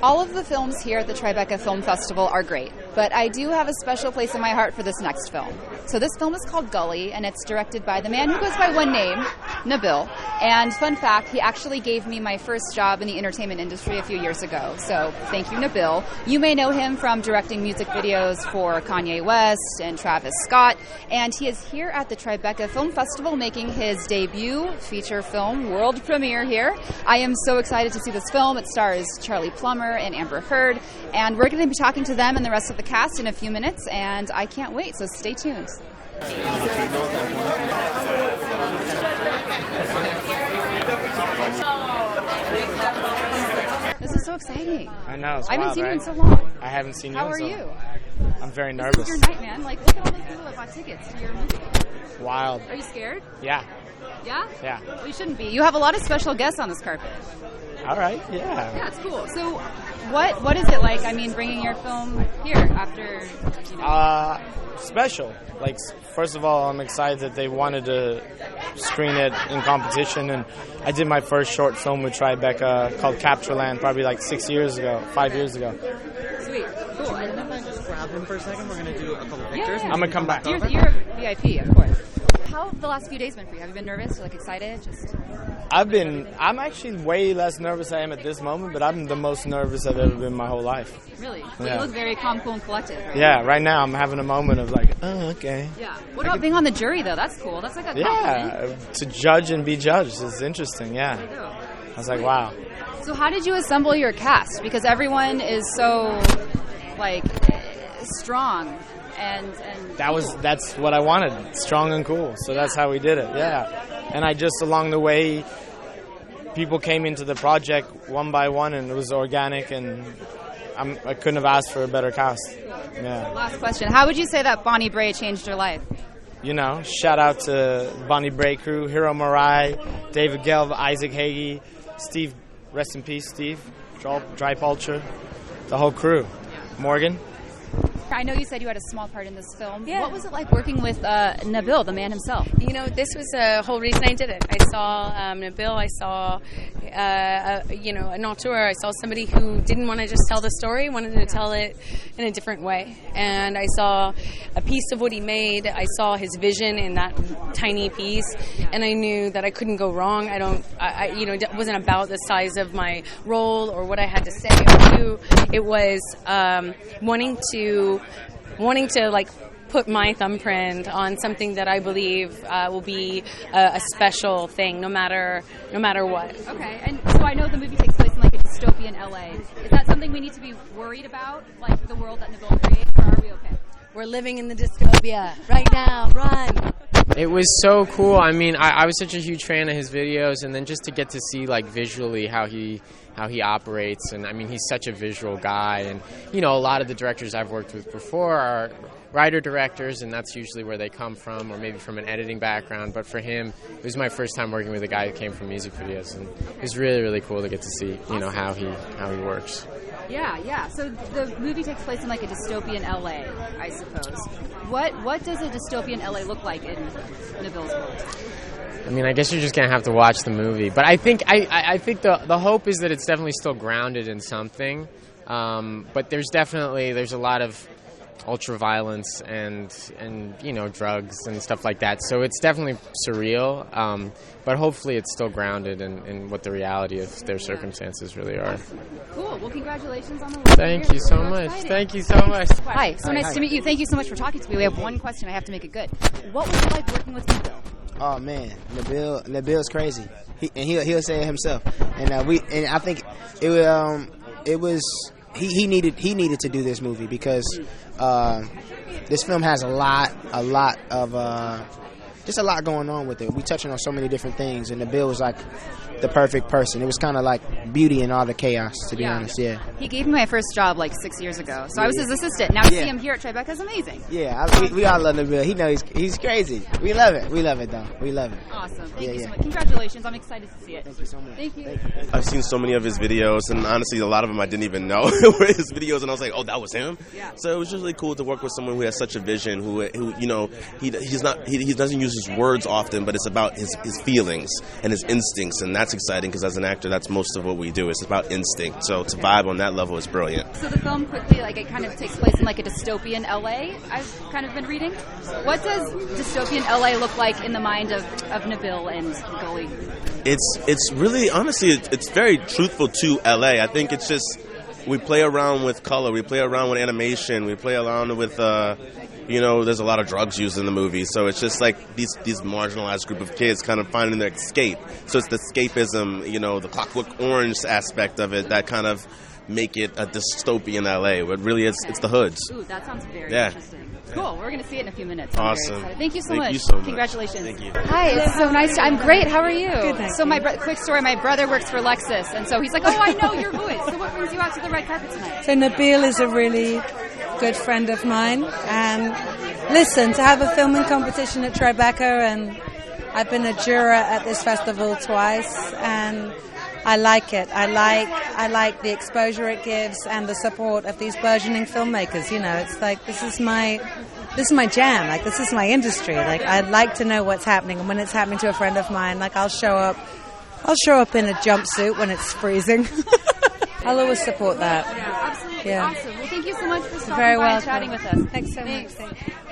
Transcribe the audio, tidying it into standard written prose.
All of the films here at the Tribeca Film Festival are great, but I do have a special place in my heart for this next film. So this film is called Gully, and it's directed by the man who goes by one name, Nabil. And fun fact, he actually gave me my first job in the entertainment industry a few years ago. So thank you, Nabil. You may know him from directing music videos for Kanye West and Travis Scott. And he is here at the Tribeca Film Festival making his debut feature film, World Premiere here. I am so excited to see this film. It stars Charlie Plummer and Amber Heard, and we're going to be talking to them and the rest of the cast in a few minutes, and I can't wait, so stay tuned. This is so exciting. I know. It's I haven't wild, seen right? you in so long. I haven't seen you How in are so you? long. I'm very nervous. This is your night, man. Like, look at all these people that bought tickets to your movie. Wild. Are you scared? Yeah. Yeah? Yeah. Well, you shouldn't be. You have a lot of special guests on this carpet. All right. Yeah. Yeah, it's cool. So, what is it like? I mean, bringing your film here after, you know... Special. Like, first of all, I'm excited that they wanted to screen it in competition, and I did my first short film with Tribeca called Captureland probably like 5 years ago. Sweet. Cool. And if I just grab him for a second, we're going to do a couple pictures. Yeah. I'm going to come back. You're a VIP, of course. How have the last few days been for you? Have you been nervous or, like, excited? I'm actually way less nervous than I am at this moment, but I'm the most nervous I've ever been in my whole life. Really? Yeah. You look very calm, cool, and collected, right? Yeah, right now I'm having a moment of like, oh, okay. Yeah. What about being on the jury, though? That's cool. That's like a compliment. Yeah, to judge and be judged is interesting, yeah. I was like, wow. So how did you assemble your cast? Because everyone is so, like, strong and that's what I wanted, strong and cool. So that's how we did it, yeah. And I just, along the way, people came into the project one by one, and it was organic, and I couldn't have asked for a better cast. Yeah. Last question. How would you say that Bonnie Bray changed your life? You know, shout out to Bonnie Bray crew, Hiro Murai, David Gelb, Isaac Hagee, Steve, rest in peace, Steve, Dry Pulcher, the whole crew. Morgan. I know you said you had a small part in this film. Yeah. What was it like working with Nabil, the man himself? You know, this was the whole reason I did it. I saw Nabil, I saw, an auteur, I saw somebody who didn't want to just tell the story, wanted to tell it in a different way. And I saw a piece of what he made, I saw his vision in that tiny piece, and I knew that I couldn't go wrong. It wasn't about the size of my role or what I had to say or do. It was wanting to like put my thumbprint on something that I believe will be a special thing, no matter what. Okay, and so I know the movie takes place in like a dystopian LA. Is that something we need to be worried about, like the world that Nabil creates, or are we okay? We're living in the dystopia right now. Run. It was so cool. I mean, I was such a huge fan of his videos, and then just to get to see like visually how he operates, and I mean, he's such a visual guy, and you know, a lot of the directors I've worked with before are writer-directors, and that's usually where they come from, or maybe from an editing background, but for him, it was my first time working with a guy who came from music videos, and it was really, really cool to get to see, you know, how he works. Yeah. So the movie takes place in like a dystopian LA, I suppose. What does a dystopian LA look like in Nabil's world? I mean, I guess you're just gonna have to watch the movie, but I think the hope is that it's definitely still grounded in something, but there's a lot of ultra violence and you know, drugs and stuff like that, so it's definitely surreal, but hopefully it's still grounded in what the reality of their circumstances really are. Cool. Well, congratulations on the work. Thank you so much. Thank you so much. Hi. So nice to meet you. Thank you so much for talking to me. We have one question. I have to make it good. What was it like working with Nabil? Oh man, Nabil's crazy. He'll say it himself. And I think it was he needed to do this movie because this film has a lot going on with it. We touching on so many different things, and Nabil was like the perfect person. It was kind of like beauty in all the chaos, to be honest. Yeah. He gave me my first job like 6 years ago, so I was his assistant. Now to see him here at Tribeca is amazing. Yeah, we all love Nabil. He knows he's crazy. We love it. We love it, though. We love it. Awesome. Thank you so much. Congratulations. I'm excited to see it. Thank you so much. Thank you. I've seen so many of his videos, and honestly, a lot of them I didn't even know were his videos, and I was like, oh, that was him? Yeah. So it was just really cool to work with someone who has such a vision, who you know, he doesn't use uses words often, but it's about his feelings and his instincts, and that's exciting because as an actor, that's most of what we do. It's about instinct. So to vibe on that level is brilliant. So the film quickly, like, it kind of takes place in like a dystopian LA. I've kind of been reading. What does dystopian LA look like in the mind of Nabil and Gully? It's really, honestly, it's very truthful to LA. I think it's just, we play around with color, we play around with animation, we play around with, there's a lot of drugs used in the movie. So it's just like these marginalized group of kids kind of finding their escape. So it's the escapism, the Clockwork Orange aspect of it that kind of make it a dystopian LA. But really, it's the hoods. Ooh, that sounds very interesting. Cool. We're going to see it in a few minutes. Awesome. Thank you so Thank much. you so much. Congratulations. Thank you. Hi, it's so nice. I'm great. How are you? Good, thank so you. quick story. My brother works for Lexus, and so he's like, "Oh, I know your voice." So what brings you out to the red carpet tonight? So Nabil is a really good friend of mine, and listen, to have a filming competition at Tribeca, and I've been a juror at this festival twice, and I like it. I like the exposure it gives and the support of these burgeoning filmmakers. It's like this is my jam. Like, this is my industry. Like, I'd like to know what's happening, and when it's happening to a friend of mine, like, I'll show up in a jumpsuit when it's freezing. I'll always support that. Yeah, absolutely. Yeah. Awesome. Well, thank you so much for stopping Very by welcome. and chatting with us. Thanks so much.